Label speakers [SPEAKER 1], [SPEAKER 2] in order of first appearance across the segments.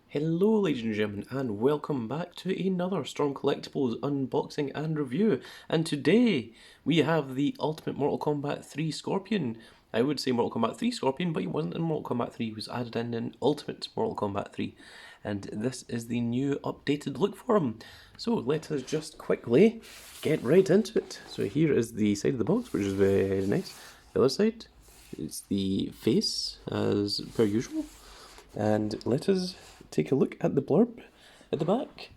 [SPEAKER 1] Hello ladies and gentlemen, and welcome back to another Storm Collectibles unboxing and review. And today we have the Ultimate Mortal Kombat 3 Scorpion. I would say Mortal Kombat 3 Scorpion, but he wasn't in Mortal Kombat 3, he was added in Ultimate Mortal Kombat 3. And this is the new updated look for him. So let us just quickly get right into it. So here is the side of the box, which is very nice. The other side, it's the face, as per usual. And let us take a look at the blurb at the back.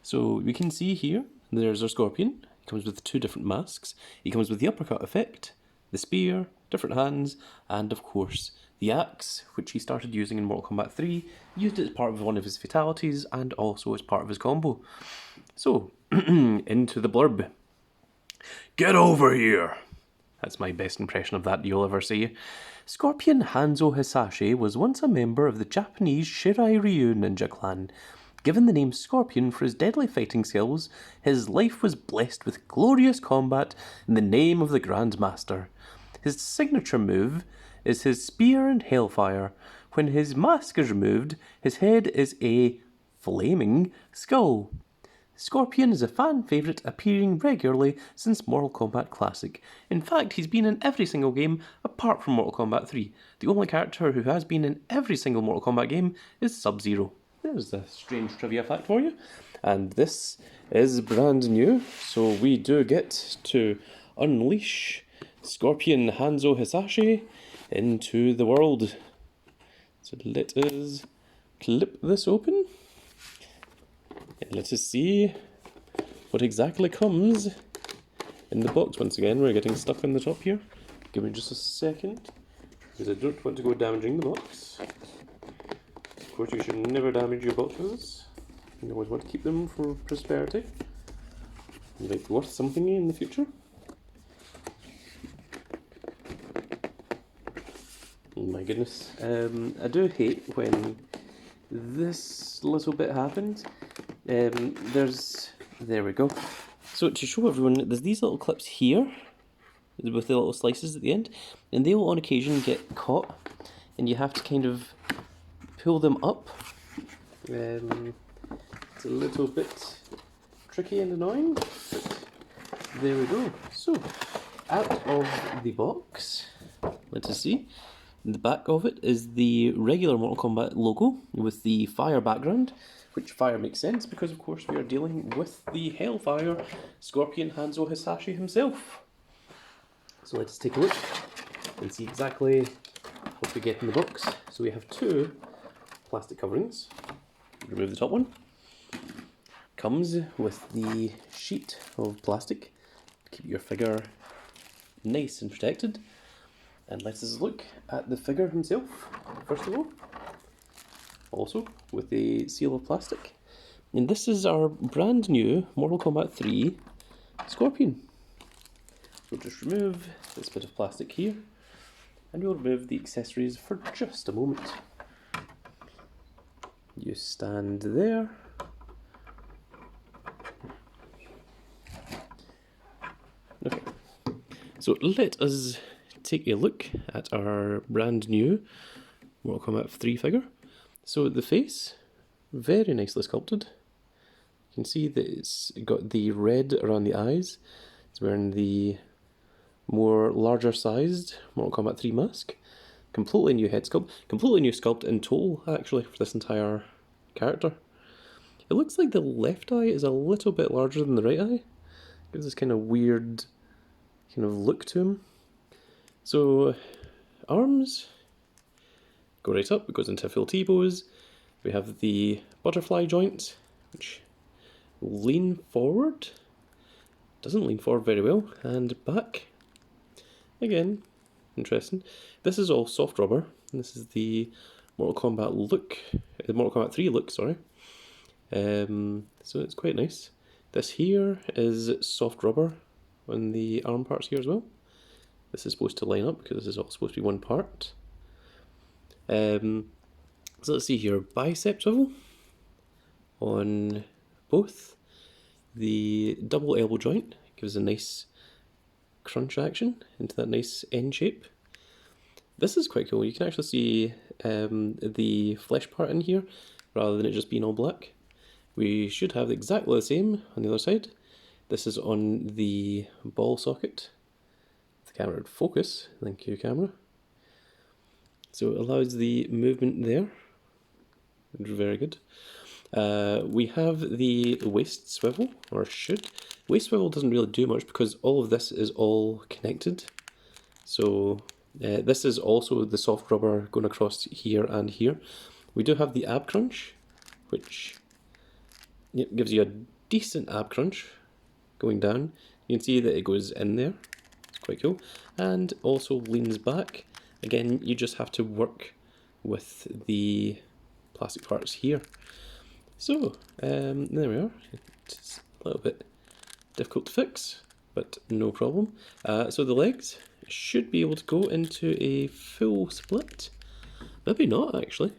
[SPEAKER 1] So we can see here, there's our Scorpion. He comes with two different masks. He comes with the uppercut effect, the spear, different hands, and of course the axe, which he started using in Mortal Kombat 3, used it as part of one of his fatalities and also as part of his combo. So, into the blurb. Get over here! That's my best impression of that you'll ever see. Scorpion Hanzo Hisashi was once a member of the Japanese Shirai Ryu ninja clan. Given the name Scorpion for his deadly fighting skills, his life was blessed with glorious combat in the name of the Grand Master. His signature move is his spear and hellfire. When his mask is removed, his head is a flaming skull. Scorpion is a fan favourite, appearing regularly since Mortal Kombat Classic. In fact, he's been in every single game apart from Mortal Kombat 3. The only character who has been in every single Mortal Kombat game is Sub-Zero. There's a strange trivia fact for you. And this is brand new, so we do get to unleash Scorpion Hanzo Hisashi into the world. So let us clip this open. And let us see what exactly comes in the box. Once again, we're getting stuck on the top here. Give me just a second, because I don't want to go damaging the box. Of course, you should never damage your boxes. You always want to keep them for prosperity. They might be worth something in the future. Oh my goodness. I do hate when this little bit happens. There we go. So to show everyone, there's these little clips here with the little slices at the end, and they will on occasion get caught, and you have to kind of pull them up. It's a little bit tricky and annoying, but there we go. So out of the box, let us see. In the back of it is the regular Mortal Kombat logo with the fire background, which fire makes sense because of course we are dealing with the Hellfire Scorpion Hanzo Hisashi himself. So let's take a look and see exactly what we get in the box. So we have two plastic coverings. Remove the top one. Comes with the sheet of plastic to keep your figure nice and protected. And let us look at the figure himself, first of all. Also, with a seal of plastic. And this is our brand new Mortal Kombat 3 Scorpion. We'll just remove this bit of plastic here, and we'll remove the accessories for just a moment. You stand there. Okay, so let us take a look at our brand new Mortal Kombat 3 figure. So the face, very nicely sculpted. You can see that it's got the red around the eyes. It's wearing the more larger sized Mortal Kombat 3 mask. Completely new head sculpt, completely new sculpt in total actually for this entire character. It looks like the left eye is a little bit larger than the right eye. Gives this kind of weird kind of look to him. So arms go right up, it goes into a full T-pose. We have the butterfly joint, which lean forward. Doesn't lean forward very well. And back. Again, interesting. This is all soft rubber. This is the Mortal Kombat look, the Mortal Kombat 3 look, sorry. So it's quite nice. This here is soft rubber on the arm parts here as well. This is supposed to line up because this is all supposed to be one part. So let's see here, bicep swivel on both. The double elbow joint gives a nice crunch action into that nice end shape. This is quite cool. You can actually see the flesh part in here rather than it just being all black. We should have exactly the same on the other side. This is on the ball socket. The camera would focus, thank you camera. So it allows the movement there, very good. We have the waist swivel, or should. Waist swivel doesn't really do much because all of this is all connected. So this is also the soft rubber going across here and here. We do have the ab crunch, which gives you a decent ab crunch going down. You can see that it goes in there. It's quite cool. And also leans back. Again, you just have to work with the plastic parts here. So, there we are. It's a little bit difficult to fix, but no problem. So the legs should be able to go into a full split. Maybe not, actually.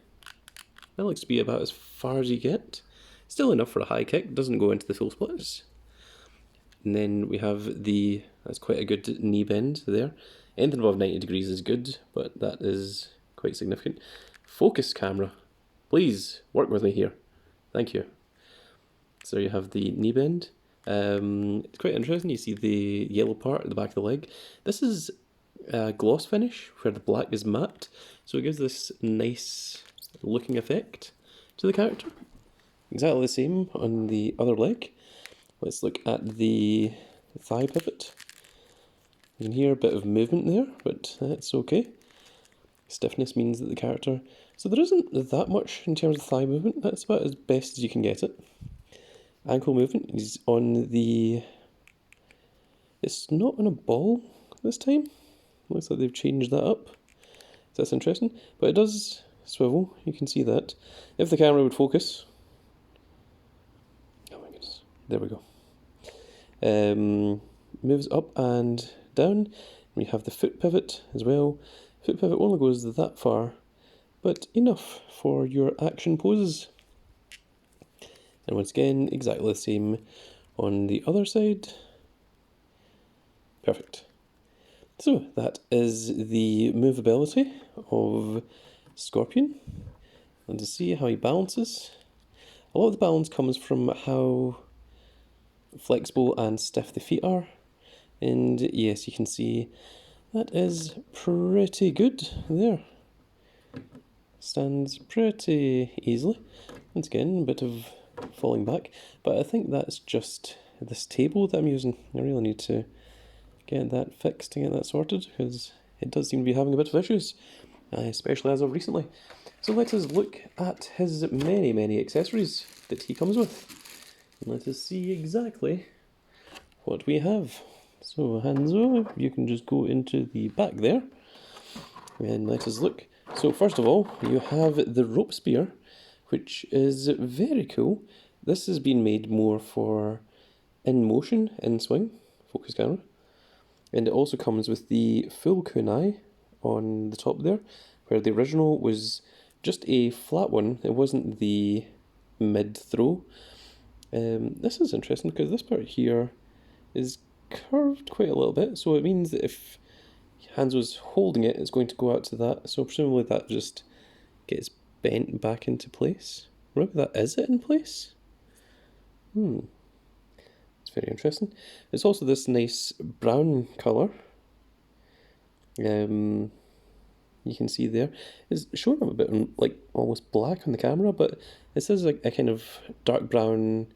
[SPEAKER 1] That looks to be about as far as you get. Still enough for a high kick, doesn't go into the full splits. And then we have that's quite a good knee bend there. Anything above 90 degrees is good, but that is quite significant. Focus camera. Please, work with me here. Thank you. So you have the knee bend. It's quite interesting, you see the yellow part at the back of the leg. This is a gloss finish, where the black is matte, so it gives this nice looking effect to the character. Exactly the same on the other leg. Let's look at the thigh pivot. You can hear a bit of movement there, but that's okay. Stiffness means that the character... So there isn't that much in terms of thigh movement, that's about as best as you can get it. Ankle movement is on the... It's not on a ball this time. Looks like they've changed that up. So that's interesting. But it does swivel, you can see that. If the camera would focus... Oh my goodness, there we go. Moves up and down. We have the foot pivot as well. Foot pivot only goes that far, but enough for your action poses. And once again, exactly the same on the other side. Perfect. So that is the movability of Scorpion. And to see how he balances. A lot of the balance comes from how flexible and stiff the feet are. And yes, you can see that is pretty good there. Stands pretty easily. Once again, a bit of falling back, but I think that's just this table that I'm using. I really need to get that fixed and get that sorted, because it does seem to be having a bit of issues, especially as of recently. So let us look at his many accessories that he comes with. And let us see exactly what we have. So Hanzo, you can just go into the back there and let us look. So first of all, you have the rope spear, which is very cool. This has been made more for in motion, in swing, focus camera. And it also comes with the full kunai on the top there, where the original was just a flat one. It wasn't the mid-throw. This is interesting because this part here is curved quite a little bit, so it means that if Hanzo's holding it, it's going to go out to that, so presumably that just gets bent back into place. Maybe that is it in place? It's very interesting. It's also this nice brown colour. You can see there. It's showing up a bit like almost black on the camera, but this is like a kind of dark brown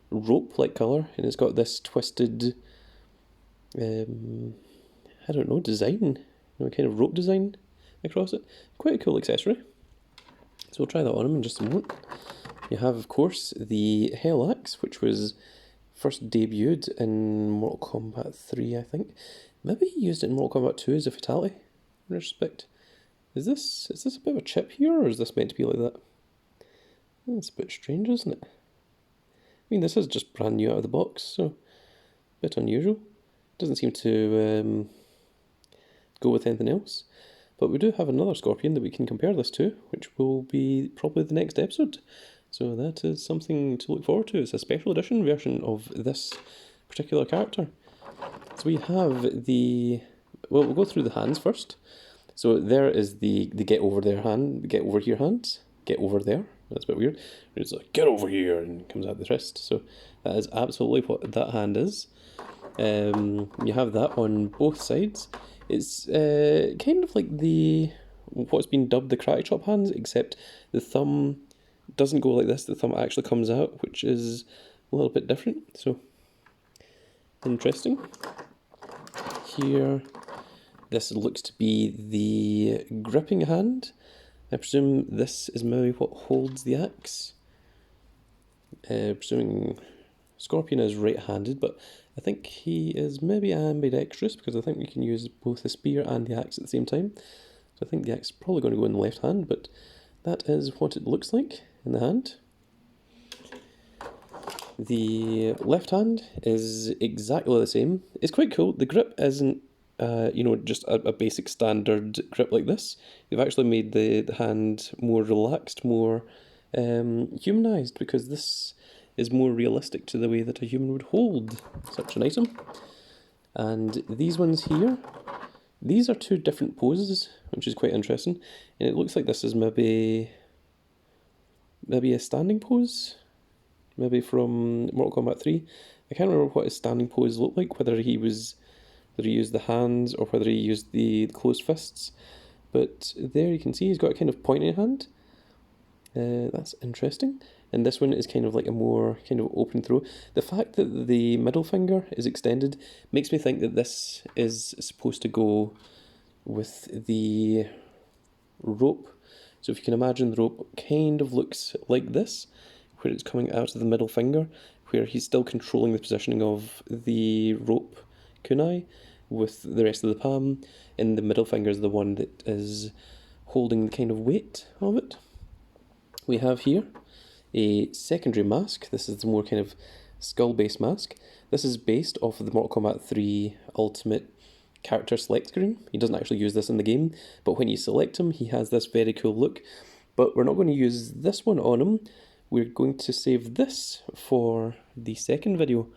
[SPEAKER 1] rope-like colour, and it's got this twisted, I don't know, design, kind of rope design across it. Quite a cool accessory. So we'll try that on him in just a moment. You have, of course, the Helix, which was first debuted in Mortal Kombat 3, I think. Maybe he used it in Mortal Kombat 2 as a fatality, in retrospect. Is this a bit of a chip here, or is this meant to be like that? It's a bit strange, isn't it? I mean, this is just brand new out of the box, so a bit unusual. Doesn't seem to go with anything else. But we do have another Scorpion that we can compare this to, which will be probably the next episode. So that is something to look forward to. It's a special edition version of this particular character. So we have the... Well, we'll go through the hands first. So there is the get over there hand, get over here hand, get over there. That's a bit weird. It's like, get over here, and comes out the wrist. So that is absolutely what that hand is. You have that on both sides. It's kind of like what's been dubbed the karate chop hands, except the thumb doesn't go like this. The thumb actually comes out, which is a little bit different. So interesting. Here, this looks to be the gripping hand. I presume this is maybe what holds the axe. Presuming Scorpion is right-handed, but I think he is maybe ambidextrous, because I think we can use both the spear and the axe at the same time. So I think the axe is probably going to go in the left hand, but that is what it looks like in the hand. The left hand is exactly the same. It's quite cool. The grip isn't just a basic standard grip like this. They've actually made the hand more relaxed, more humanized, because this is more realistic to the way that a human would hold such an item. And these ones here, these are two different poses, which is quite interesting. And it looks like this is maybe a standing pose, maybe from Mortal Kombat 3. I can't remember what his standing pose looked like, whether he used the hands or whether he used the closed fists. But there you can see he's got a kind of pointy hand. That's interesting. And this one is kind of like a more kind of open throw. The fact that the middle finger is extended makes me think that this is supposed to go with the rope. So if you can imagine, the rope kind of looks like this, where it's coming out of the middle finger, where he's still controlling the positioning of the rope kunai with the rest of the palm, and the middle finger is the one that is holding the kind of weight of it. We have here a secondary mask. This is the more kind of skull-based mask. This is based off of the Mortal Kombat 3 Ultimate character select screen. He doesn't actually use this in the game, but when you select him, he has this very cool look. But we're not going to use this one on him. We're going to save this for the second video,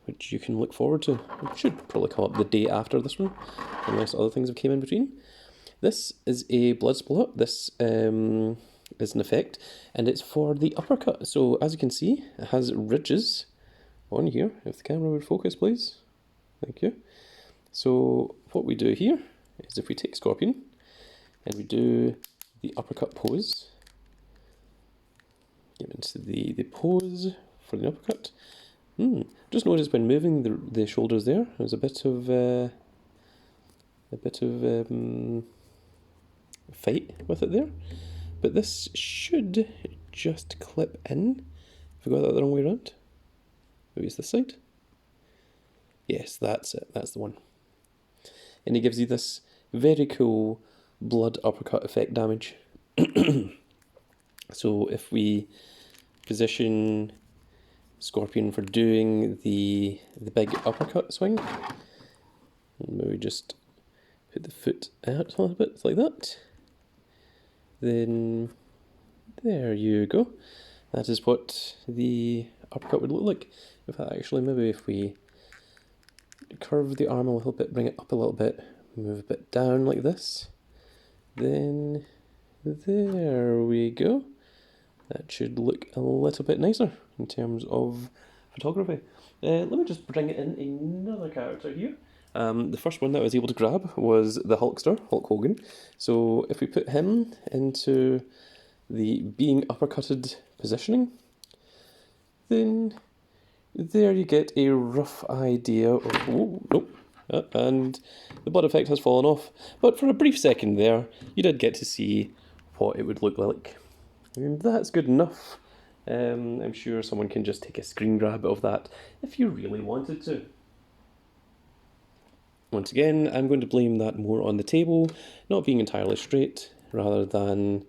[SPEAKER 1] which you can look forward to. It should probably come up the day after this one, unless other things have came in between. This is a blood splat. This is an effect, and it's for the uppercut. So as you can see, it has ridges on here. If the camera would focus, please. Thank you. So what we do here is, if we take Scorpion and we do the uppercut pose, get into the pose for the uppercut. Just notice when moving the shoulders there's a bit of fight with it there. But this should just clip in. Have I got that the wrong way around? Maybe it's this side? Yes, that's it. That's the one. And it gives you this very cool blood uppercut effect damage. So if we position Scorpion for doing the big uppercut swing, maybe just put the foot out a little bit like that. Then there you go. That is what the uppercut would look like. In fact, actually, maybe if we curve the arm a little bit, bring it up a little bit, move a bit down like this, then there we go. That should look a little bit nicer in terms of photography. Let me just bring in another character here. The first one that I was able to grab was the Hulkster, Hulk Hogan. So if we put him into the being uppercutted positioning, then there you get a rough idea of... and the blood effect has fallen off. But for a brief second there, you did get to see what it would look like. And that's good enough. I'm sure someone can just take a screen grab of that if you really wanted to. Once again, I'm going to blame that more on the table not being entirely straight, rather than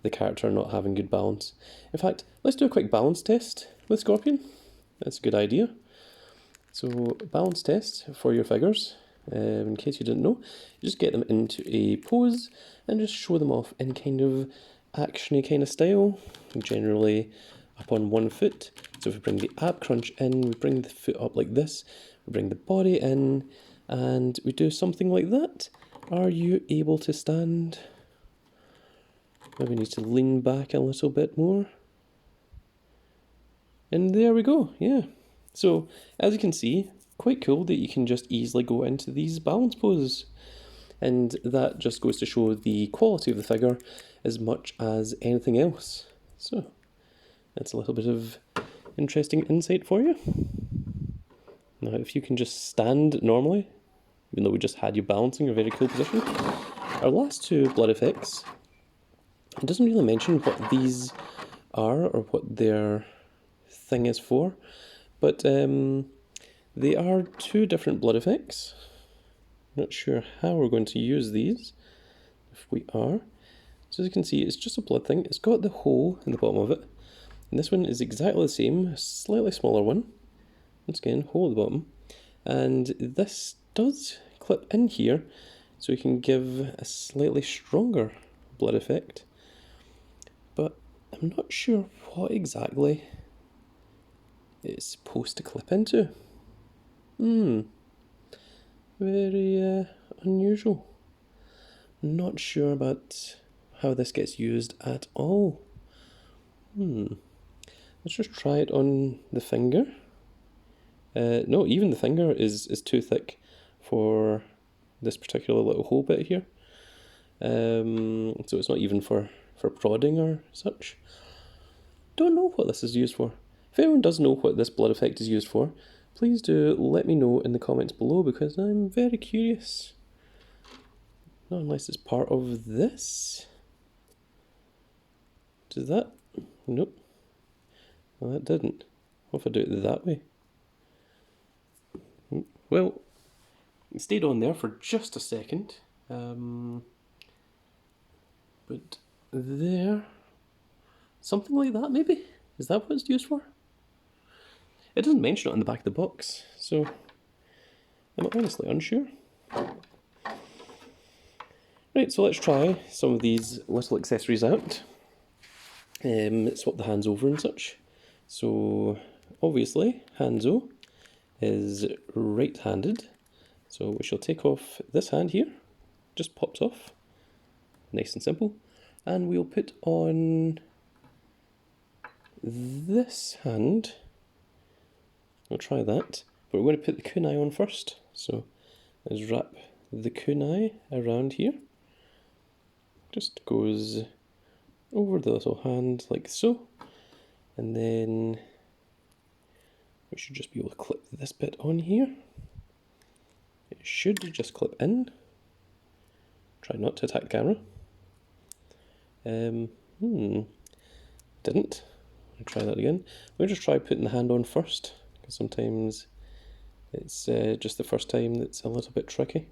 [SPEAKER 1] the character not having good balance. In fact, let's do a quick balance test with Scorpion. That's a good idea. So, balance test for your figures, in case you didn't know, just get them into a pose and just show them off in kind of actiony kind of style, generally up on one foot. So if we bring the ab crunch in, we bring the foot up like this, we bring the body in, and we do something like that. Are you able to stand? Maybe need to lean back a little bit more. And there we go, yeah. So, as you can see, quite cool that you can just easily go into these balance poses. And that just goes to show the quality of the figure as much as anything else. So, that's a little bit of interesting insight for you. Now, if you can just stand normally, even though we just had you balancing, a very cool position. Our last two blood effects, it doesn't really mention what these are or what their thing is for, but they are two different blood effects. Not sure how we're going to use these, if we are. So as you can see, it's just a blood thing. It's got the hole in the bottom of it, and this one is exactly the same, a slightly smaller one. Once again, hole at the bottom, and this does clip in here, so we can give a slightly stronger blood effect, but I'm not sure what exactly it's supposed to clip into. Very unusual. Not sure about how this gets used at all. Let's just try it on the finger. No, even the finger is too thick for this particular little hole bit here. So it's not even for prodding or such. Don't know what this is used for. If anyone does know what this blood effect is used for, please do let me know in the comments below, because I'm very curious. Not unless it's part of this. Does that? Nope. Well, that didn't. What if I do it that way? Well, it stayed on there for just a second. But there, something like that maybe? Is that what it's used for? It doesn't mention it on the back of the box, so I'm honestly unsure. Right, so let's try some of these little accessories out. Swap the hands over and such. So obviously Hanzo is right-handed, so we shall take off this hand here, just pops off, nice and simple, and we'll put on this hand. We'll try that, but we're going to put the kunai on first. So let's wrap the kunai around here. Just goes over the little hand like so, and then we should just be able to clip this bit on here. It should just clip in. Try not to attack the camera. Didn't. I'll try that again. We'll just try putting the hand on first, because sometimes it's just the first time that's a little bit tricky.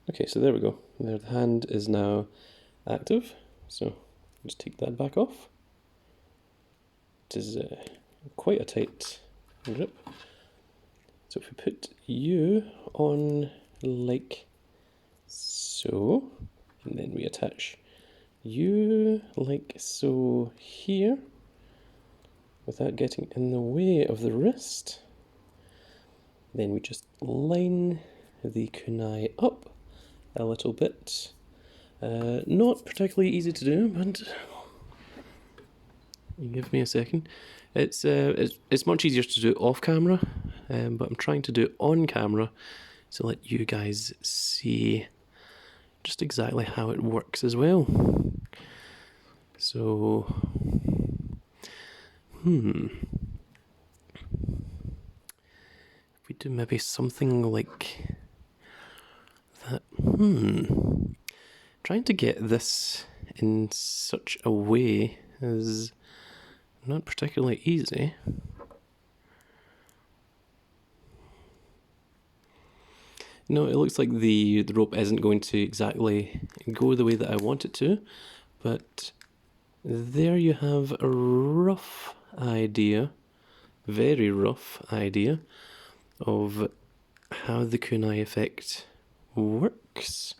[SPEAKER 1] Okay, so there we go. There, the hand is now active, so just take that back off. It is quite a tight grip. So if we put you on like so, and then we attach you like so here, without getting in the way of the wrist, then we just line the kunai up a little bit. Not particularly easy to do, but you give me a second. It's much easier to do off camera, but I'm trying to do it on camera to let you guys see just exactly how it works as well. So, if we do maybe something like that, trying to get this in such a way is not particularly easy. No, it looks like the rope isn't going to exactly go the way that I want it to, but there you have a rough idea, very rough idea, of how the kunai effect works.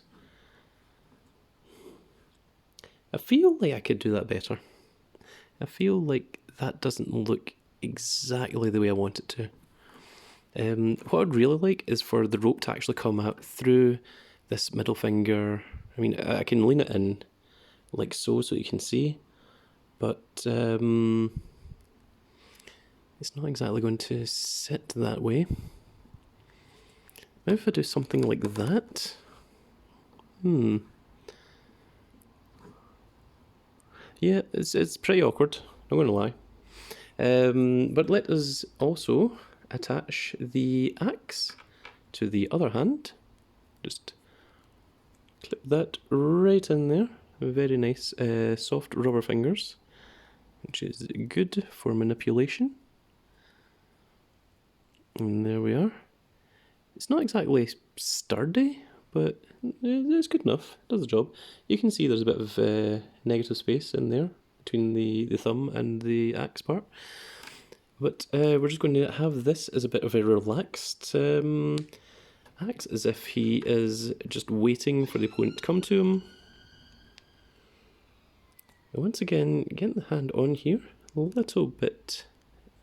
[SPEAKER 1] I feel like I could do that better. I feel like that doesn't look exactly the way I want it to. What I'd really like is for the rope to actually come out through this middle finger, I mean, I can lean it in like so you can see, but it's not exactly going to sit that way. Maybe if I do something like that. Yeah, it's pretty awkward, not going to lie. But let us also attach the axe to the other hand. Just clip that right in there. Very nice soft rubber fingers, which is good for manipulation. And there we are. It's not exactly sturdy, but it's good enough. It does the job. You can see there's a bit of negative space in there between the thumb and the axe part. But we're just going to have this as a bit of a relaxed axe, as if he is just waiting for the opponent to come to him. And once again, getting the hand on here, a little bit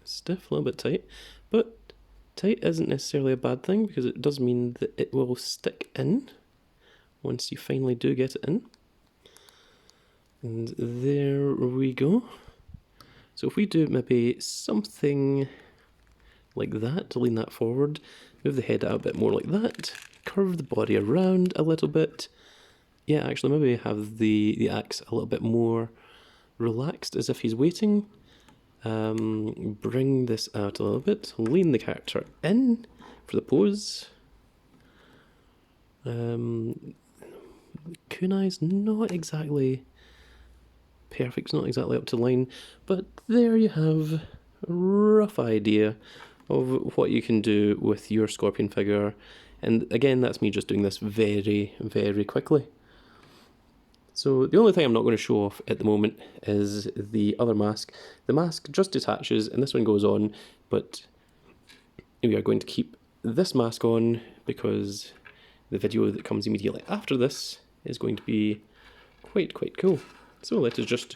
[SPEAKER 1] stiff, a little bit tight, but tight isn't necessarily a bad thing because it does mean that it will stick in once you finally do get it in. And there we go. So if we do maybe something like that to lean that forward, move the head out a bit more like that, curve the body around a little bit. Yeah, actually maybe have the axe a little bit more relaxed as if he's waiting. Bring this out a little bit, lean the character in for the pose. Kunai's not exactly perfect, it's not exactly up to line, but there you have a rough idea of what you can do with your Scorpion figure. And again, that's me just doing this very, very quickly. So the only thing I'm not going to show off at the moment is the other mask. The mask just detaches and this one goes on, but we are going to keep this mask on because the video that comes immediately after this is going to be quite cool. So let us just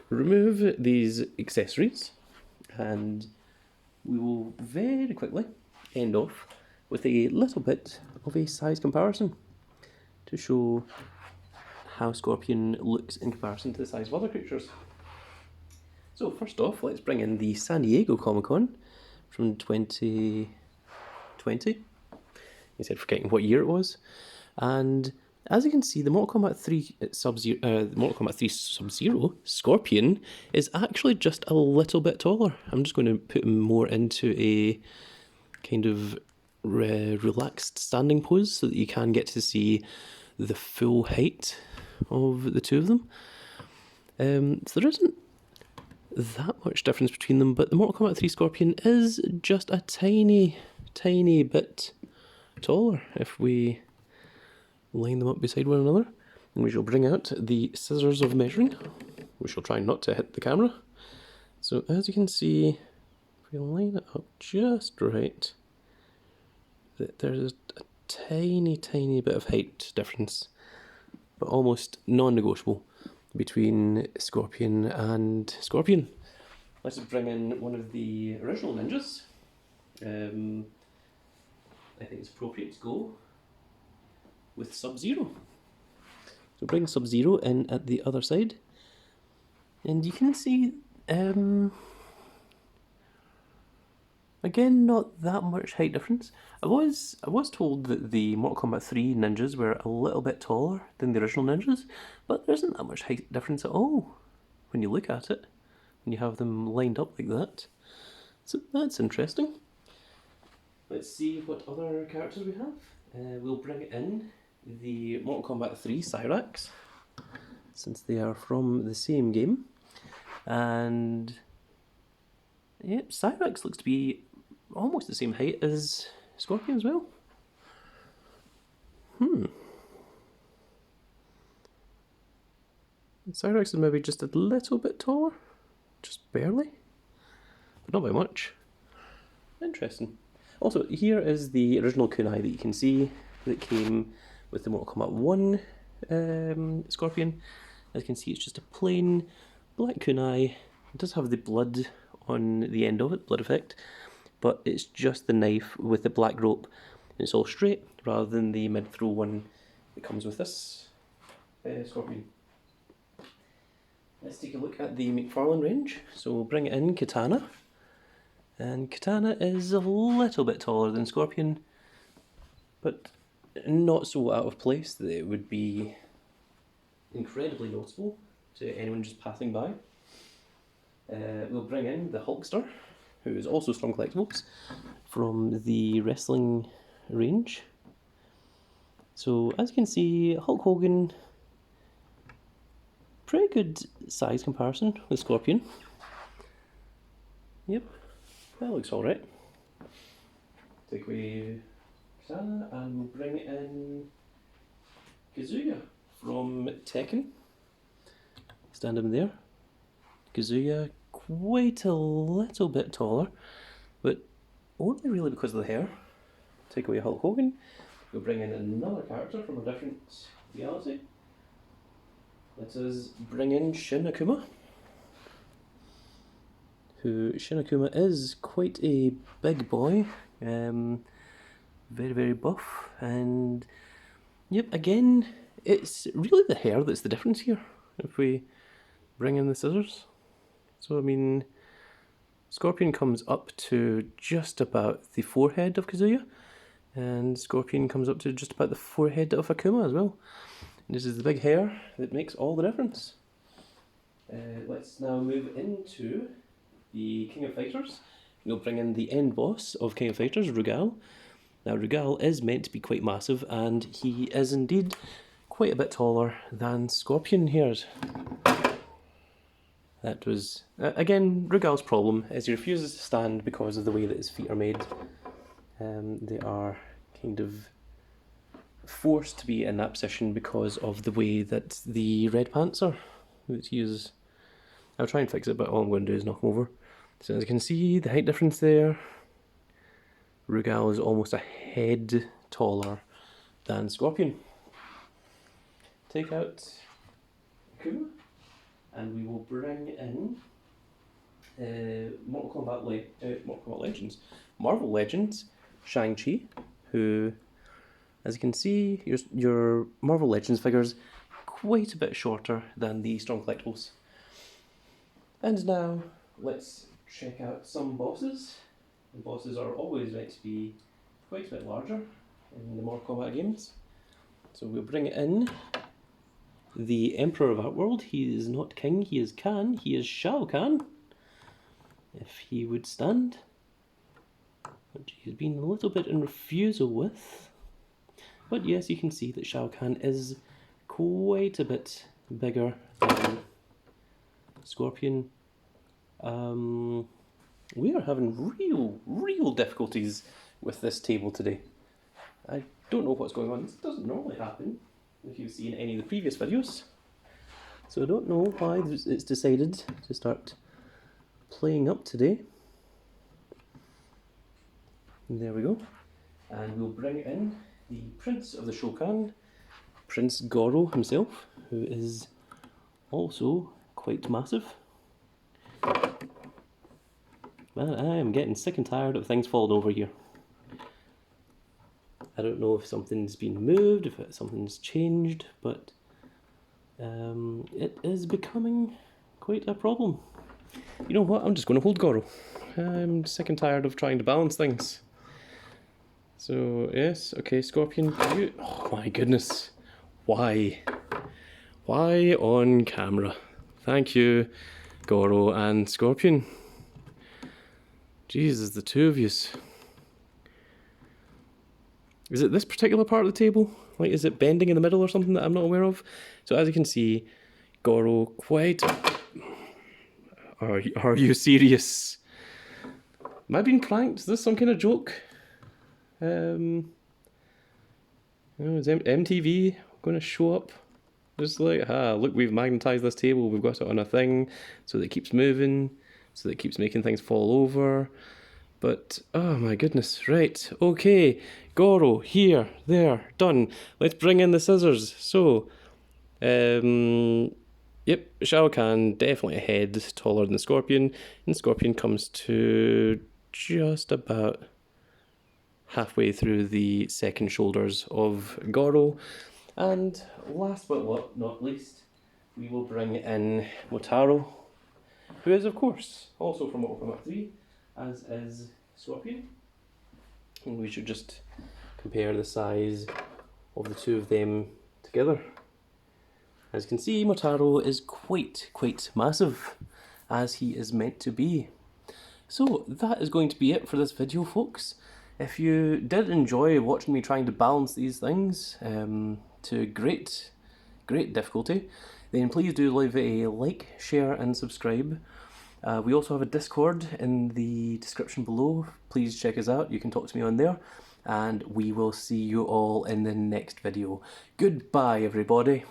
[SPEAKER 1] remove these accessories and we will very quickly end off with a little bit of a size comparison to show how Scorpion looks in comparison to the size of other creatures. So first off, let's bring in the San Diego Comic-Con from 2020. Instead of forgetting what year it was. And as you can see, the Mortal Kombat 3 Sub-Zero Scorpion is actually just a little bit taller. I'm just going to put him more into a kind of relaxed standing pose so that you can get to see the full height of the two of them. So there isn't that much difference between them, but the Mortal Kombat 3 Scorpion is just a tiny bit taller if we line them up beside one another. And we shall bring out the scissors of measuring. We shall try not to hit the camera. So as you can see, if we line it up just right, there's a tiny bit of height difference, but almost non-negotiable between Scorpion and Scorpion. Let's bring in one of the original ninjas. I think it's appropriate to go with Sub-Zero. So bring Sub-Zero in at the other side, and you can see, again, not that much height difference. I was told that the Mortal Kombat 3 ninjas were a little bit taller than the original ninjas, but there isn't that much height difference at all when you look at it, when you have them lined up like that. So that's interesting. Let's see what other characters we have. We'll bring in the Mortal Kombat 3 Cyrax, since they are from the same game. And yep, Cyrax looks to be almost the same height as Scorpion as well. Cyrax is maybe just a little bit taller, just barely, but not by much. Interesting. Also, here is the original Kunai that you can see that came with the Mortal Kombat 1 Scorpion. As you can see, it's just a plain black Kunai. It does have the blood on the end of it, blood effect, but it's just the knife with the black rope. And it's all straight, rather than the mid-throw one that comes with this Scorpion. Let's take a look at the McFarlane range. So we'll bring in Katana. And Katana is a little bit taller than Scorpion, but not so out of place that it would be incredibly noticeable to anyone just passing by. We'll bring in the Hulkster, who is also Strong Collectibles, from the wrestling range. So as you can see, Hulk Hogan, pretty good size comparison with Scorpion. Yep, that looks alright. Take away Katana and we'll bring in Kazuya from Tekken. Stand him there. Kazuya, quite a little bit taller, but only really because of the hair. Take away Hulk Hogan. We'll bring in another character from a different reality. Let us bring in Shin Akuma. Shin Akuma is quite a big boy, very, very buff, and yep, again, it's really the hair that's the difference here, if we bring in the scissors. So I mean, Scorpion comes up to just about the forehead of Kazuya, and Scorpion comes up to just about the forehead of Akuma as well. And this is the big hair that makes all the difference. Let's now move into the King of Fighters. We'll bring in the end boss of King of Fighters, Rugal. Now Rugal is meant to be quite massive, and he is indeed quite a bit taller than Scorpion here. That was, again, Rugal's problem is he refuses to stand because of the way that his feet are made. They are kind of forced to be in that position because of the way that the red pants are. I'll try and fix it, but all I'm going to do is knock him over. So as you can see, the height difference there, Rugal is almost a head taller than Scorpion. Take out Akuma, and we will bring in Mortal Kombat Legends, Marvel Legends, Shang-Chi, who, as you can see, your Marvel Legends figures quite a bit shorter than the Strong Collectibles. And now, let's check out some bosses. The bosses are always meant to be quite a bit larger in the Mortal Kombat games. So we'll bring in the Emperor of Outworld. He is not king, he is Khan. He is Shao Kahn, if he would stand, which he's been a little bit in refusal with. But yes, you can see that Shao Kahn is quite a bit bigger than Scorpion. We are having real difficulties with this table today. I don't know what's going on. This doesn't normally happen if you've seen any of the previous videos. So I don't know why it's decided to start playing up today. And there we go. And we'll bring in the Prince of the Shokan, Prince Goro himself, who is also quite massive. Man, I am getting sick and tired of things falling over here. I don't know if something's been moved, if something's changed, but it is becoming quite a problem. You know what, I'm just going to hold Goro. I'm sick and tired of trying to balance things. So, yes, okay, Scorpion, you... Oh my goodness. Why? Why on camera? Thank you, Goro and Scorpion. Jesus, the two of yous. Is it this particular part of the table? Like, is it bending in the middle or something that I'm not aware of? So as you can see, Goro quite... Are you serious? Am I being pranked? Is this some kind of joke? Is MTV going to show up? Just like, look, we've magnetized this table, we've got it on a thing, so that it keeps moving, so that it keeps making things fall over. But, oh my goodness, right, okay, Goro, here, there, done. Let's bring in the scissors. So, yep, Shao Kahn, definitely a head taller than Scorpion, and Scorpion comes to just about halfway through the second shoulders of Goro. And last but not least, we will bring in Motaro, who is of course also from Mortal Kombat 3, as is Scorpion. And we should just compare the size of the two of them together. As you can see, Motaro is quite massive, as he is meant to be. So that is going to be it for this video, folks. If you did enjoy watching me trying to balance these things to great difficulty, then please do leave a like, share and subscribe. We also have a Discord in the description below. Please check us out, you can talk to me on there. And we will see you all in the next video. Goodbye, everybody.